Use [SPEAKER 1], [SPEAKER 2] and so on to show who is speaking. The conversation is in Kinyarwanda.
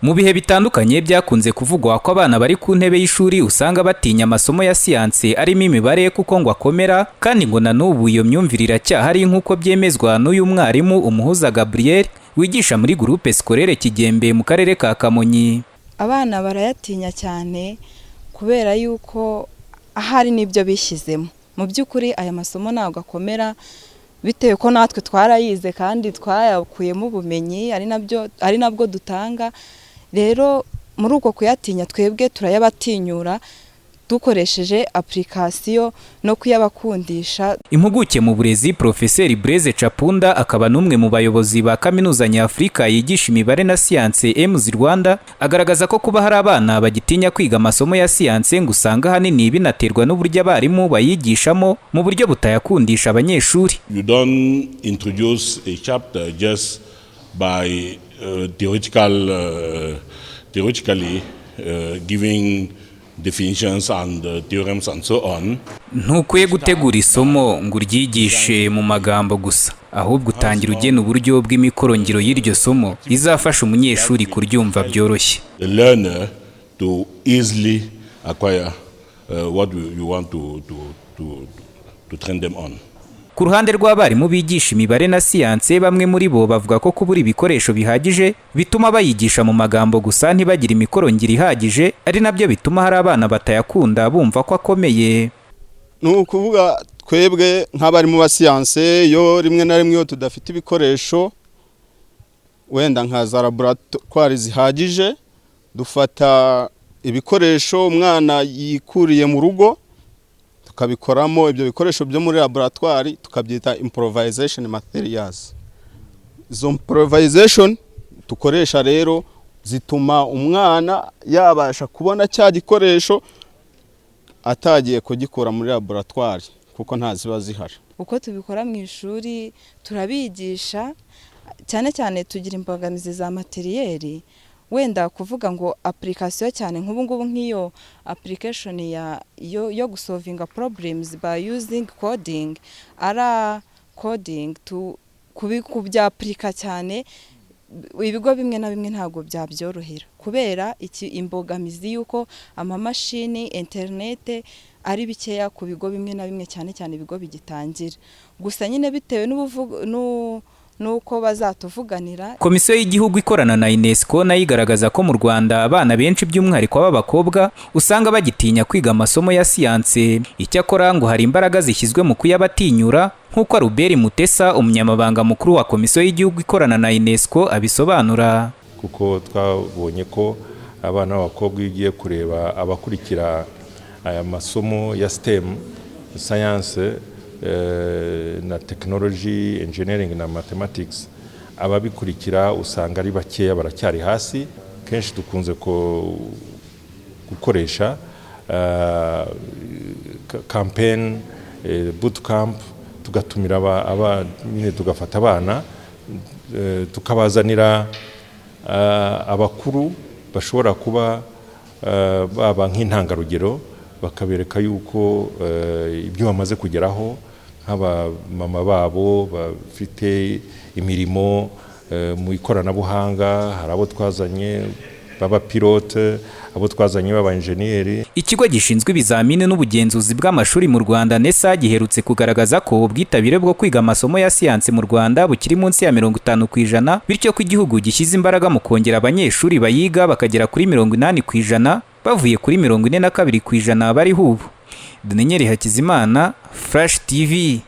[SPEAKER 1] Mu bihe bitandukanye byakunze kuvugwa ko abana bari ku ntebe y'ishuri usanga batinya amasomo ya siyansi arimo imibare kuko ngo akomera, kandi ngo na n'ubu iyo myumvire iracyahari nk'uko byemezwa n'uyu mwarimu Umuhuza Gabriel wigisha muri groupe scolaire Kigembe mu karere ka Kamonyi.
[SPEAKER 2] Abana barayatinya cyane kubera yuko ahari n'ibyo bishyizemo. Mu by'ukuri aya masomo ntabwo akomera bitewe ko natwe twarayize kandi twayakuyemo ubumenyi ari nabwo dutanga. Rero muri uko kuyatinya twebwe turayabatinyura dukoresheje application no kuyabakundisha. Impuguke
[SPEAKER 1] mu burezi Professeur Blaise Chapunda akaba n'umwe mu bayobozi ba Kaminuza Nyafurika yigisha imibare na siyansi EMS Rwanda, agaragaza ko kuba hari abana bagitinya kwiga amasomo ya siyansi ngo usanga hanini binaterwa n'uburyo abarimu bayigishamo mu buryo butayakundisha abanyeshuri.
[SPEAKER 3] You don't introduce a chapter just by theoretically giving definitions and theorems and so on.
[SPEAKER 1] Ntukwiye gutegura isomo ngo uryigishe mu magambo gusa, ahubwo utangira ugena uburyo bw'imikorongiro y'iryo somo izafasha umunyeshuri kuryumva byoroshye.
[SPEAKER 3] The learner to easily acquire what you want to train them on.
[SPEAKER 1] Ku ruhande rw'abarimu bigisha imibare na siyanse, bamwe muri bo bavuga ko kubura ibikoresho bihagije bituma bayigisha mu magambo gusa ntibagire imikorongiro ihagije, ari nabyo bituma hari abana batayakunda bumva ko akomeye.
[SPEAKER 4] Ni ukuvuga twebwe nk'abarimu ba siyanse yo rimwe na rimwe yo tudafite ibikoresho wenda nka za laboratoire zihagije, dufata ibikoresho umwana yikuriye mu rugo tukabikoramo ibyo bikoresho byo muri laboratoire tukabyita improvisation materials. Izo improvisation tukoresha rero zituma umwana yabasha kubona cya gikoresho atagiye kugikura muri laboratoire kuko nta ziba zihari.
[SPEAKER 2] Uko tubikora mu ishuri turabigisha cyane cyane tugira imbogamizi za materiyeri, wenda kuvuga ngo application cyane nk'ubu nk'iyo application yo gusolvinga problems by using coding coding to kubya applica cyane, ibigo bimwe na bimwe ntabwo byabyorohera kubera imbogamizi yuko amamashini internet ari bikeya ku bigo bimwe na bimwe, cyane cyane ibigo bigitangira. Gusa nyine bitewe nuko bazatuvuganira.
[SPEAKER 1] Komisiyo y'igihugu ikorana na UNESCO nayo igaragaza ko mu Rwanda abana benshi by'umwihariko b'abakobwa usanga bagitinya kwiga amasomo ya siyanse. Icyakora ngo hari imbaraga zishyizwe mu kuyabatinyura nk'uko Albert Mutesa, umunyamabanga mukuru wa Komisiyo y'igihugu ikorana na UNESCO abisobanura.
[SPEAKER 5] Kuko twabonye ko abana b'abakobwa ugiye kureba abakurikira aya masomo ya STEM, science na technology, engineering na mathematics, ababikurikira usanga ari bakeya, baracyari hasi. Kenshi dukunze gukoresha campaign, boot camp, tugatumira nyine tugafata abana tukabazanira abakuru bashobora kuba baba nk'intangarugero, bakabereka yuko ibyo bamaze kugeraho, nk'abamama babo bafite imirimo mu ikoranabuhanga. Hari abo twazanye baba pilote, abo twazanye baba engineer.
[SPEAKER 1] Ikigo gishinzwe ibizamini n'ubugenzuzi bw'amashuri mu Rwanda NESA giherutse kugaragaza ko ubwitabire bwo kwiga amasomo ya siyansi mu Rwanda bukiri munsi ya 50%, bityo ko igihugu gishyize imbaraga mu kongera abanyeshuri bayiga bakagera kuri 80%, bavuye kuri 42% bariho ubu. Daniel Hakizimana, Flash TV.